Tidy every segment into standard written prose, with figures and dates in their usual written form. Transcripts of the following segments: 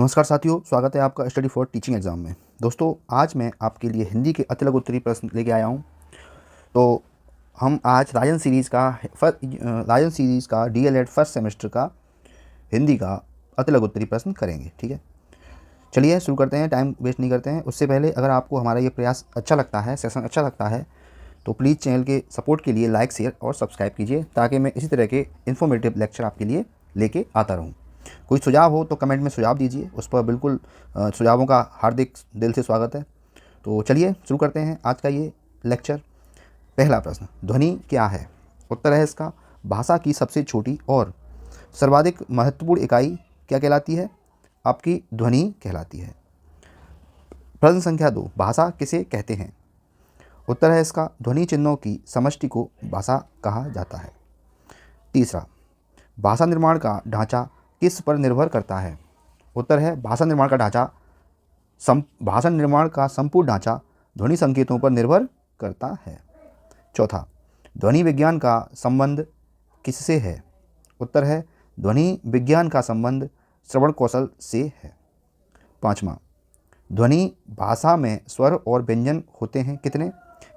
नमस्कार साथियों, स्वागत है आपका स्टडी फॉर टीचिंग एग्ज़ाम में। दोस्तों, आज मैं आपके लिए हिंदी के अति लघु उत्तरीय प्रश्न लेके आया हूँ। तो हम आज राजन सीरीज़ का डीएलएड फर्स्ट सेमेस्टर का हिंदी का अति लघु उत्तरीय प्रश्न करेंगे। ठीक है, चलिए शुरू करते हैं, टाइम वेस्ट नहीं करते हैं। उससे पहले अगर आपको हमारा ये प्रयास अच्छा लगता है, सेशन अच्छा लगता है, तो प्लीज़ चैनल के सपोर्ट के लिए लाइक, शेयर और सब्सक्राइब कीजिए, ताकि मैं इसी तरह के इन्फॉर्मेटिव लेक्चर आपके लिए लेके आता रहूँ। कोई सुझाव हो तो कमेंट में सुझाव दीजिए, उस पर बिल्कुल सुझावों का हार्दिक दिल से स्वागत है। तो चलिए शुरू करते हैं आज का ये लेक्चर। पहला प्रश्न, ध्वनि क्या है? उत्तर है इसका भाषा की सबसे छोटी और सर्वाधिक महत्वपूर्ण इकाई क्या कहलाती है? आपकी ध्वनि कहलाती है। प्रश्न संख्या 2, भाषा किसे कहते हैं? उत्तर है इसका ध्वनि चिन्हों की समष्टि को भाषा कहा जाता है। तीसरा, भाषा निर्माण का ढांचा किस पर निर्भर करता है? उत्तर है भाषा निर्माण का संपूर्ण ढांचा ध्वनि संकेतों पर निर्भर करता है। चौथा, ध्वनि विज्ञान का संबंध किससे है? उत्तर है ध्वनि विज्ञान का संबंध श्रवण कौशल से है। पाँचवा, ध्वनि भाषा में स्वर और व्यंजन होते हैं कितने?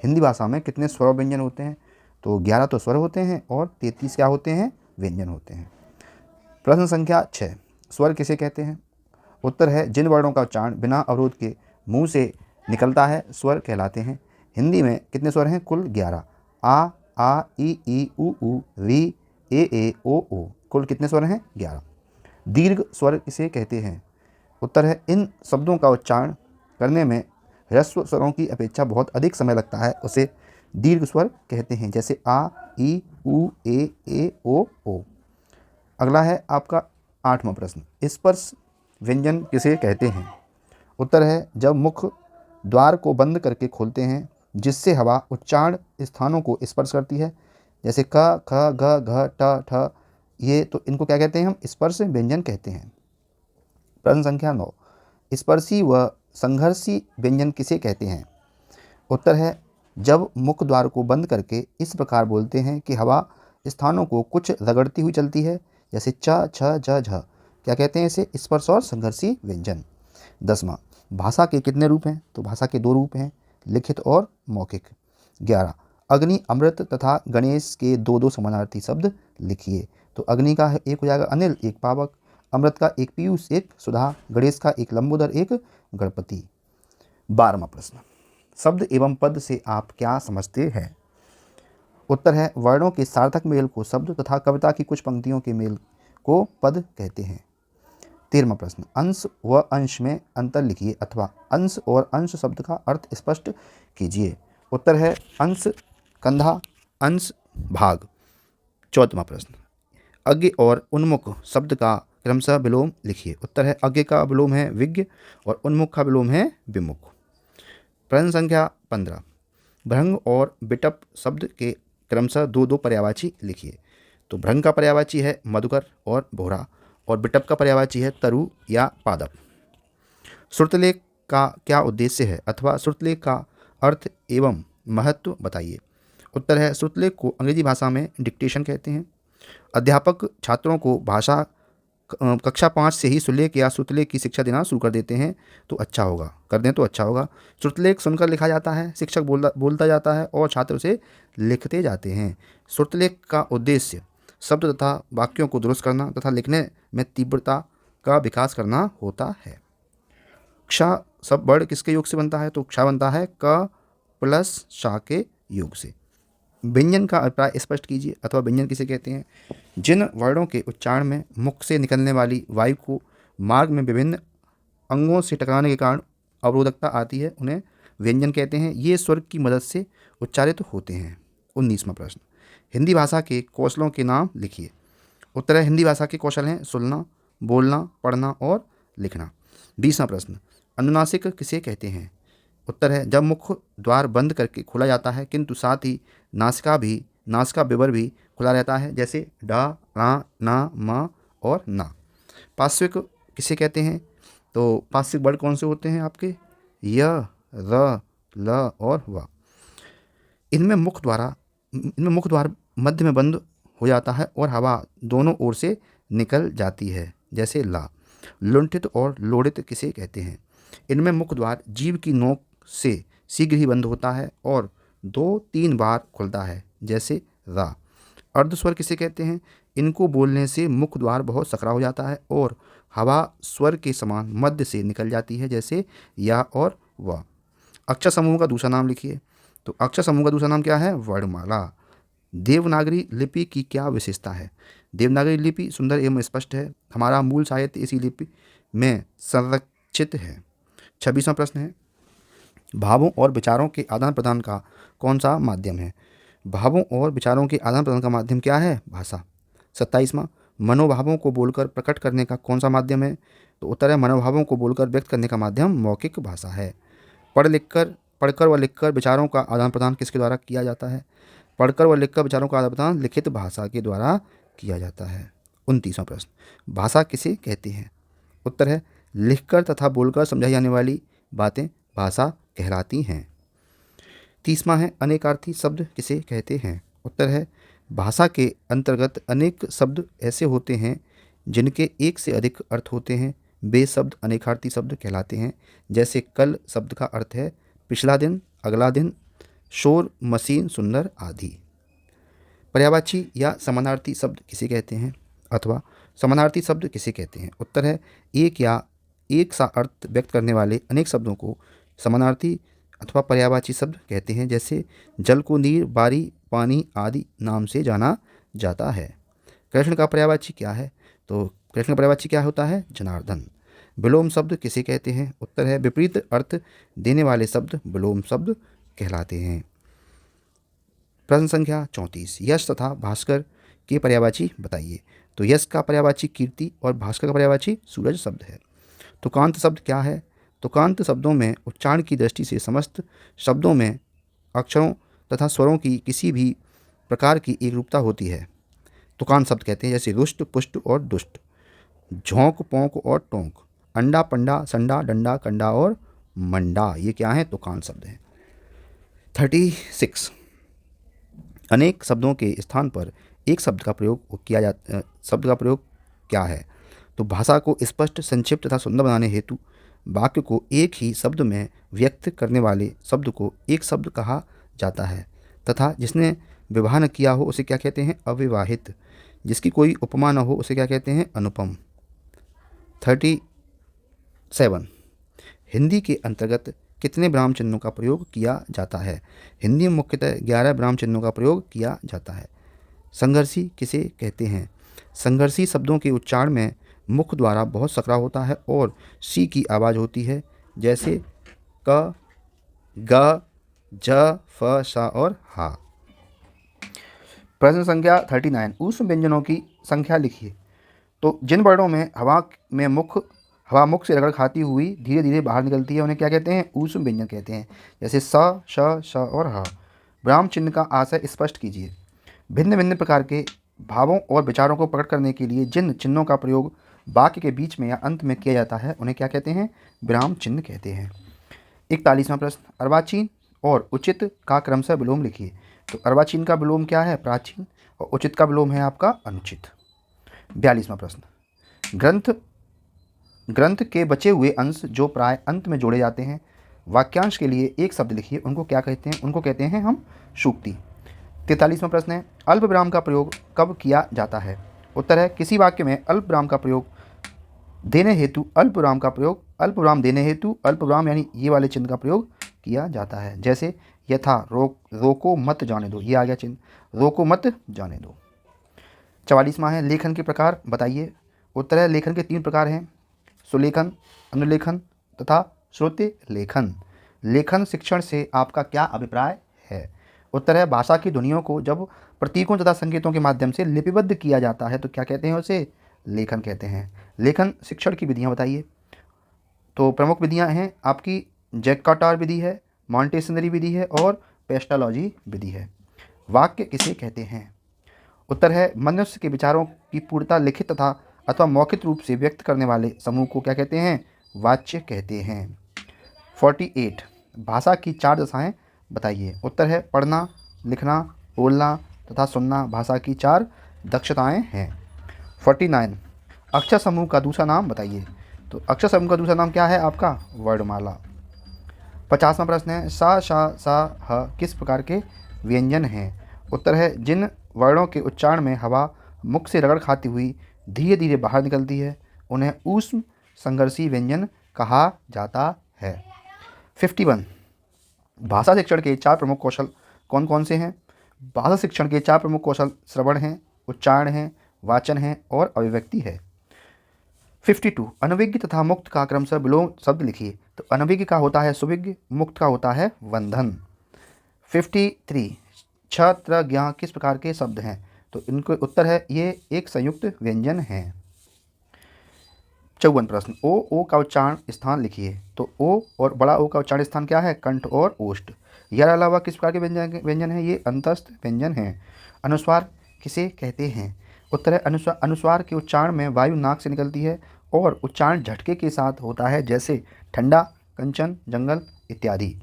हिंदी भाषा में कितने स्वर और व्यंजन होते हैं? तो 11 तो स्वर होते हैं और 33 क्या होते हैं? व्यंजन होते हैं। प्रश्न संख्या 6, स्वर किसे कहते हैं? उत्तर है जिन वर्णों का उच्चारण बिना अवरोध के मुंह से निकलता है स्वर कहलाते हैं। हिंदी में कितने स्वर हैं? कुल 11। आ ई उ री ए ओ। कुल कितने स्वर हैं? 11। दीर्घ स्वर किसे कहते हैं? उत्तर है इन शब्दों का उच्चारण करने में ह्रस्व स्वरों की अपेक्षा बहुत अधिक समय लगता है, उसे दीर्घ स्वर कहते हैं, जैसे आ ई उ ए ओ। अगला है आपका 8वां प्रश्न, स्पर्श व्यंजन किसे कहते हैं? उत्तर है जब मुख द्वार को बंद करके खोलते हैं जिससे हवा उच्चारण स्थानों को स्पर्श करती है, जैसे क ख घ घ ट ठ, ये तो इनको क्या कहते हैं? हम स्पर्श व्यंजन कहते हैं। प्रश्न संख्या 9, स्पर्शी व संघर्षी व्यंजन किसे कहते हैं? उत्तर है जब मुख द्वार को बंद करके इस प्रकार बोलते हैं कि हवा स्थानों को कुछ रगड़ती हुई चलती है, जैसे च छ झ झ, क्या कहते हैं इसे? स्पर्श और संघर्षी व्यंजन। 10वां, भाषा के कितने रूप हैं? तो भाषा के 2 रूप हैं, लिखित और मौखिक। 11, अग्नि, अमृत तथा गणेश के 2 समानार्थी शब्द लिखिए। तो अग्नि का एक हो जाएगा अनिल, एक पावक, अमृत का एक पीयूष, एक सुधा, गणेश का एक लंबोदर, एक गणपति। 12वां प्रश्न, शब्द एवं पद से आप क्या समझते हैं? उत्तर है वर्णों के सार्थक मेल को शब्द तथा कविता की कुछ पंक्तियों के मेल को पद कहते हैं। 13वां प्रश्न, अंश व अंश में अंतर लिखिए अथवा अंश और अंश शब्द का अर्थ स्पष्ट कीजिए। उत्तर है अंश कंधा, अंश भाग। 14वां प्रश्न, अज्ञ और उन्मुख शब्द का क्रमशः विलोम लिखिए। उत्तर है अज्ञ का विलोम है विज्ञ और उन्मुख का विलोम है विमुख। प्रश्न संख्या 15, भ्रंग और बिटप शब्द के क्रमशः 2 पर्यायवाची लिखिए। तो भ्रंग का पर्यायवाची है मधुकर और भोरा, और बिटप का पर्यायवाची है तरु या पादप। श्रुतलेख का क्या उद्देश्य है अथवा श्रुतलेख का अर्थ एवं महत्व बताइए। उत्तर है श्रुतलेख को अंग्रेजी भाषा में डिक्टेशन कहते हैं। अध्यापक छात्रों को भाषा कक्षा 5 से ही सुलेख या श्रुतलेख की शिक्षा देना शुरू कर देते हैं तो अच्छा होगा। श्रुतलेख सुनकर लिखा जाता है, शिक्षक बोलता जाता है और छात्र उसे लिखते जाते हैं। श्रुतलेख का उद्देश्य शब्द तथा वाक्यों को दुरुस्त करना तथा लिखने में तीव्रता का विकास करना होता है। क्ष सब वर्ड किसके योग से बनता है? तो क्ष बनता है क प्लस शा के योग से। व्यंजन का अभिप्राय स्पष्ट कीजिए अथवा व्यंजन किसे कहते हैं? जिन वर्णों के उच्चारण में मुख से निकलने वाली वायु को मार्ग में विभिन्न अंगों से टकराने के कारण अवरोधकता आती है उन्हें व्यंजन कहते हैं। ये स्वर की मदद से उच्चारित होते हैं। 19वां प्रश्न, हिंदी भाषा के कौशलों के नाम लिखिए। उत्तर है हिंदी भाषा के कौशल हैं सुनना, बोलना, पढ़ना और लिखना। 20वां प्रश्न, अनुनासिक किसे कहते हैं? उत्तर है जब मुख द्वार बंद करके खोला जाता है किंतु साथ ही नासिका विवर भी खुला रहता है, जैसे डा, रा, ना, मा और ना। पार्श्विक किसे कहते हैं? तो पार्श्विक वर्ड कौन से होते हैं आपके? य, र, ल और व। इनमें मुख द्वार मध्य में बंद हो जाता है और हवा दोनों ओर से निकल जाती है, जैसे ला। लुंठित और लोड़ित किसे कहते हैं? इनमें मुख द्वार जीभ की नोक से शीघ्र ही बंद होता है और 2-3 बार खुलता है, जैसे रा। अर्धस्वर किसे कहते हैं? इनको बोलने से मुख द्वार बहुत सकरा हो जाता है और हवा स्वर के समान मध्य से निकल जाती है, जैसे या और व। अक्षर समूह का दूसरा नाम लिखिए। तो अक्षर समूह का दूसरा नाम क्या है? वर्णमाला। देवनागरी लिपि की क्या विशेषता है? देवनागरी लिपि सुंदर एवं स्पष्ट है। हमारा मूल साहित्य इसी लिपि में संरक्षित है। 26वां प्रश्न है, भावों और विचारों के आदान प्रदान का कौन सा माध्यम है? भावों और विचारों के आदान प्रदान का माध्यम क्या है? भाषा। 27वां, मनोभावों को बोलकर प्रकट करने का कौन सा माध्यम है? तो उत्तर है मनोभावों को बोलकर व्यक्त करने का माध्यम मौखिक भाषा है। पढ़कर व लिखकर विचारों का आदान प्रदान किसके द्वारा किया जाता है? पढ़कर व लिखकर विचारों का आदान प्रदान लिखित भाषा के द्वारा किया जाता है। 29वां प्रश्न, भाषा किसे कहते हैं? उत्तर है लिखकर तथा बोलकर समझाई जाने वाली बातें भाषा कहलाती हैं। 30वां है, अनेकार्थी शब्द किसे कहते हैं? उत्तर है भाषा के अंतर्गत अनेक शब्द ऐसे होते हैं जिनके एक से अधिक अर्थ होते हैं, वे शब्द अनेकार्थी शब्द कहलाते हैं। जैसे कल शब्द का अर्थ है पिछला दिन, अगला दिन, शोर, मशीन, सुंदर आदि। पर्यायवाची या समानार्थी शब्द किसे कहते हैं? अथवा समानार्थी शब्द किसे कहते हैं? उत्तर है एक या एक सा अर्थ व्यक्त करने वाले अनेक शब्दों को समानार्थी अथवा पर्यायवाची शब्द कहते हैं। जैसे जल को नीर, बारी, पानी आदि नाम से जाना जाता है। कृष्ण का पर्यायवाची क्या है? तो कृष्ण का पर्यायवाची क्या होता है? जनार्दन। विलोम शब्द किसे कहते हैं? उत्तर है विपरीत अर्थ देने वाले शब्द विलोम शब्द कहलाते हैं। प्रश्न संख्या 34, यश तथा भास्कर के पर्यायवाची बताइए। तो यश का पर्यायवाची कीर्ति और भास्कर का पर्यायवाची सूरज शब्द है। तुकांत शब्द क्या है? तुकांत शब्दों में उच्चारण की दृष्टि से समस्त शब्दों में अक्षरों तथा स्वरों की किसी भी प्रकार की एकरूपता होती है, तुकांत शब्द कहते हैं। जैसे रुष्ट, पुष्ट और दुष्ट, झोंक, पोंक और टोंक, अंडा, पंडा, संडा, डंडा, कंडा और मंडा, ये क्या है? तुकांत शब्द हैं। 36, अनेक शब्दों के स्थान पर एक शब्द का प्रयोग किया जाता शब्द का प्रयोग क्या है? तो भाषा को स्पष्ट, संक्षिप्त तथा सुंदर बनाने हेतु वाक्य को एक ही शब्द में व्यक्त करने वाले शब्द को एक शब्द कहा जाता है तथा जिसने विवाह न किया हो उसे क्या कहते हैं? अविवाहित। जिसकी कोई उपमा न हो उसे क्या कहते हैं? अनुपम। 37, हिंदी के अंतर्गत कितने विराम चिन्हों का प्रयोग किया जाता है? हिंदी में मुख्यतः 11 विराम चिन्हों का प्रयोग किया जाता है। संघर्षी किसे कहते हैं? संघर्षी शब्दों के उच्चारण में मुख द्वारा बहुत सकरा होता है और सी की आवाज़ होती है, जैसे क, ग, ज, फ, श और हा। प्रश्न संख्या 39, ऊष्म व्यंजनों की संख्या लिखिए। तो जिन वर्णों में हवा मुख से रगड़ खाती हुई धीरे धीरे बाहर निकलती है उन्हें क्या कहते हैं? ऊष्म व्यंजन कहते हैं। जैसे स, श, श और ह। विराम चिन्ह का आशय स्पष्ट कीजिए। भिन्न भिन्न प्रकार के भावों और विचारों को प्रकट करने के लिए जिन चिन्हों का प्रयोग वाक्य के बीच में या अंत में किया जाता है उन्हें क्या कहते हैं? विराम चिन्ह कहते हैं। 41वां प्रश्न, अर्वाचीन और उचित का क्रमशः विलोम लिखिए। तो अर्वाचीन का विलोम क्या है? प्राचीन, और उचित का विलोम है आपका अनुचित। 42वां प्रश्न, ग्रंथ के बचे हुए अंश जो प्राय अंत में जोड़े जाते हैं, वाक्यांश के लिए एक शब्द लिखिए, उनको क्या कहते हैं? उनको कहते हैं हम सूक्ति। 43वां प्रश्न है, अल्प विराम का प्रयोग कब किया जाता है? उत्तर है किसी वाक्य में अल्प विराम का प्रयोग देने हेतु अल्प विराम देने हेतु अल्प विराम यानी ये वाले चिन्ह का प्रयोग किया जाता है। जैसे यथा, रोको मत जाने दो, ये आ गया चिन्ह, रोको मत जाने दो। 44वां है, लेखन के प्रकार बताइए। उत्तर है लेखन के 3 प्रकार हैं, सुलेखन, अनुलेखन तथा श्रुति लेखन। लेखन शिक्षण से आपका क्या अभिप्राय है? उत्तर है भाषा की ध्वनियों को जब प्रतीकों तथा संकेतों के माध्यम से लिपिबद्ध किया जाता है तो क्या कहते हैं? उसे लेखन कहते हैं। लेखन शिक्षण की विधियां बताइए। तो प्रमुख विधियां हैं आपकी जैकार्टर विधि है, मॉन्टेसनरी विधि है और पेस्टालॉजी विधि है। वाक्य किसे कहते हैं? उत्तर है मनुष्य के विचारों की पूर्णता लिखित तथा अथवा मौखिक रूप से व्यक्त करने वाले समूह को क्या कहते हैं? वाच्य कहते हैं। 48, भाषा की 4 दशाएं बताइए। उत्तर है पढ़ना, लिखना, बोलना तथा सुनना भाषा की 4 दक्षताएं हैं। 49, अक्षर समूह का दूसरा नाम बताइए। तो अक्षर समूह का दूसरा नाम क्या है आपका? वर्णमाला। 50वां प्रश्न है, सा, शा, सा, ह किस प्रकार के व्यंजन हैं? उत्तर है जिन वर्णों के उच्चारण में हवा मुख से रगड़ खाती हुई धीरे धीरे बाहर निकलती है उन्हें ऊष्म संघर्षी व्यंजन कहा जाता है। 51 भाषा शिक्षण के 4 प्रमुख कौशल कौन कौन से हैं? भाषा शिक्षण के 4 प्रमुख कौशल श्रवण हैं, उच्चारण हैं, वाचन हैं और अभिव्यक्ति है। 52 अनभिज्ञ तथा मुक्त का क्रमशः विलोम शब्द लिखिए। तो अनभिज्ञ का होता है सुविज्ञ, मुक्त का होता है वंधन। 53 छत्र ज्ञ किस प्रकार के शब्द हैं? तो इनको उत्तर है ये एक संयुक्त व्यंजन है। 54 प्रश्न, ओ का उच्चारण स्थान लिखिए। तो ओ और बड़ा ओ का उच्चारण स्थान क्या है? कंठ और ओष्ठ। यह अलावा किस प्रकार के व्यंजन है? ये अंतस्थ व्यंजन है। अनुस्वार किसे कहते हैं? उत्तर है अनुस्वार के उच्चारण में वायु नाक से निकलती है और उच्चारण झटके के साथ होता है, जैसे ठंडा, कंचन, जंगल इत्यादि।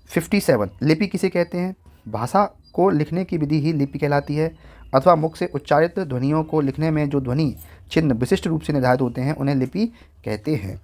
57 लिपि किसे कहते हैं? भाषा को लिखने की विधि ही लिपि कहलाती है, अथवा मुख से उच्चारित ध्वनियों को लिखने में जो ध्वनि चिन्ह विशिष्ट रूप से निर्धारित होते हैं उन्हें लिपि कहते हैं।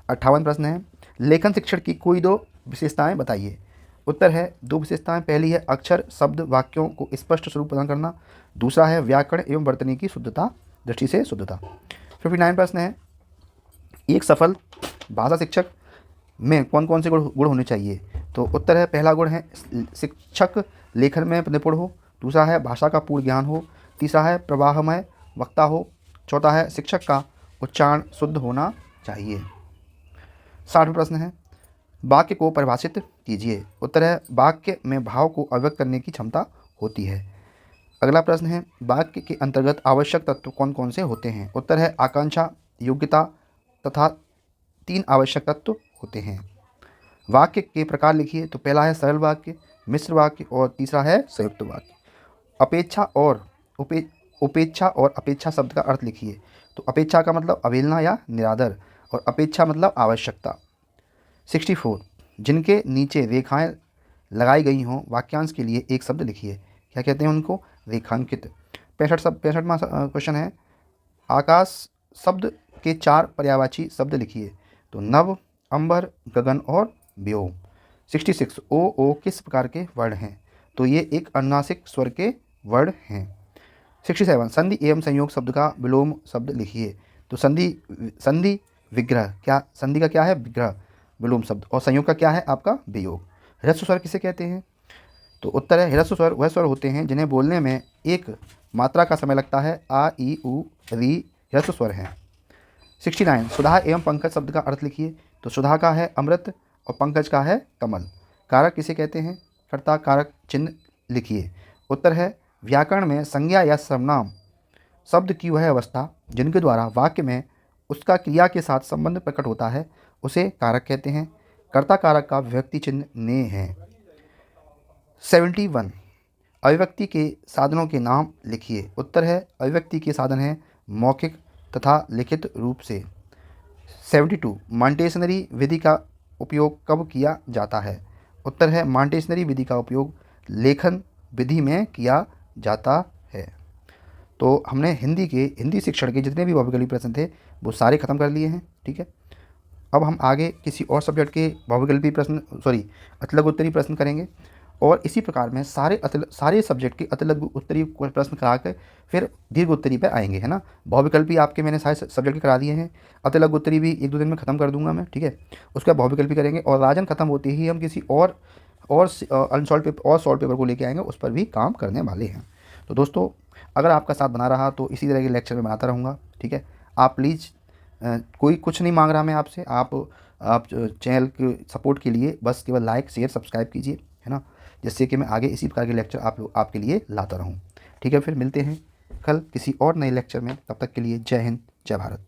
58 प्रश्न है, लेखन शिक्षण की कोई 2 विशेषताएं बताइए। उत्तर है 2 विशेषताएं। पहली है अक्षर शब्द वाक्यों को स्पष्ट स्वरूप प्रदान करना। दूसरा है व्याकरण एवं वर्तनी की शुद्धता, दृष्टि से शुद्धता। 59 प्रश्न है, एक सफल भाषा शिक्षक में कौन कौन से गुण होने चाहिए? तो उत्तर है पहला गुण है शिक्षक लेखन में निपुण हो। दूसरा है भाषा का पूर्ण ज्ञान हो। तीसरा है प्रवाहमय वक्ता हो। चौथा है शिक्षक का उच्चारण शुद्ध होना चाहिए। 60वां प्रश्न है, वाक्य को परिभाषित कीजिए। उत्तर है वाक्य में भाव को अभिव्यक्त करने की क्षमता होती है। अगला प्रश्न है, वाक्य के अंतर्गत आवश्यक तत्व कौन कौन से होते हैं? उत्तर है आकांक्षा, योग्यता तथा 3 आवश्यक तत्व होते हैं। वाक्य के प्रकार लिखिए। तो पहला है सरल वाक्य, मिश्र वाक्य और तीसरा है संयुक्त वाक्य। उपेक्षा और अपेक्षा शब्द का अर्थ लिखिए। तो अपेक्षा का मतलब अवहेलना या निरादर और अपेक्षा मतलब आवश्यकता। 64 जिनके नीचे रेखाएं लगाई गई हों वाक्यांश के लिए एक शब्द लिखिए। क्या कहते हैं उनको? रेखांकित। 65वां क्वेश्चन है, आकाश शब्द के 4 पर्यायवाची शब्द लिखिए। तो नभ, अंबर, गगन और व्योम। 66 ओ किस प्रकार के वर्ण हैं? तो ये एक अनुनासिक स्वर के वर्ण हैं। 67 संधि एवं संयोग शब्द का विलोम शब्द लिखिए। तो संधि विग्रह, क्या संधि का क्या है? विग्रह, विलोम शब्द। और संयोग का क्या है आपका? वियोग। ह्रस्व स्वर किसे कहते हैं? तो उत्तर है ह्रस्व स्वर वह स्वर होते हैं जिन्हें बोलने में एक मात्रा का समय लगता है। आ, ई, उ, री ह्रस्व स्वर हैं। 69 सुधा एवं पंकज शब्द का अर्थ लिखिए। तो सुधा का है अमृत और पंकज का है कमल। कारक किसे कहते हैं? कर्ता कारक चिन्ह लिखिए। उत्तर है व्याकरण में संज्ञा या सर्वनाम शब्द की वह अवस्था जिनके द्वारा वाक्य में उसका क्रिया के साथ संबंध प्रकट होता है उसे कारक कहते हैं। कर्ता कारक का विभक्ति चिन्ह ने है। 71 अभिव्यक्ति के साधनों के नाम लिखिए। उत्तर है अभिव्यक्ति के साधन है मौखिक तथा लिखित रूप से। 72 मॉन्टेसनरी विधि का उपयोग कब किया जाता है? उत्तर है मॉन्टेसनरी विधि का उपयोग लेखन विधि में किया जाता है। तो हमने हिंदी शिक्षण के जितने भी भौतिक प्रश्न थे वो सारे ख़त्म कर लिए हैं। ठीक है, अब हम आगे किसी और सब्जेक्ट के भौतिक प्रश्न अतिलघु उत्तरी प्रश्न करेंगे और इसी प्रकार में सारे सब्जेक्ट के अतिलघु उत्तरी प्रश्न करा कर फिर दीर्घ उत्तरी पे आएंगे, है ना। बहुविकल्पी आपके मैंने सारे सब्जेक्ट के करा दिए हैं। अतिलघु उत्तरी भी 1-2 दिन में ख़त्म कर दूंगा मैं। ठीक है, उसके बाद बहुविकल्पी करेंगे और राजन ख़त्म होते ही हम किसी और अनसॉल्व पेपर और सॉल्व पेपर को लेके आएंगे, उस पर भी काम करने वाले हैं। तो दोस्तों अगर आपका साथ बना रहा तो इसी तरह के लेक्चर में बनाता रहूँगा। ठीक है, आप प्लीज़ कोई कुछ नहीं मांग रहा मैं आपसे, आप चैनल के सपोर्ट के लिए बस केवल लाइक शेयर सब्सक्राइब कीजिए, है ना, जिससे कि मैं आगे इसी प्रकार के लेक्चर आपके लिए लाता रहूँ। ठीक है, फिर मिलते हैं कल किसी और नए लेक्चर में। तब तक के लिए जय हिंद, जय भारत।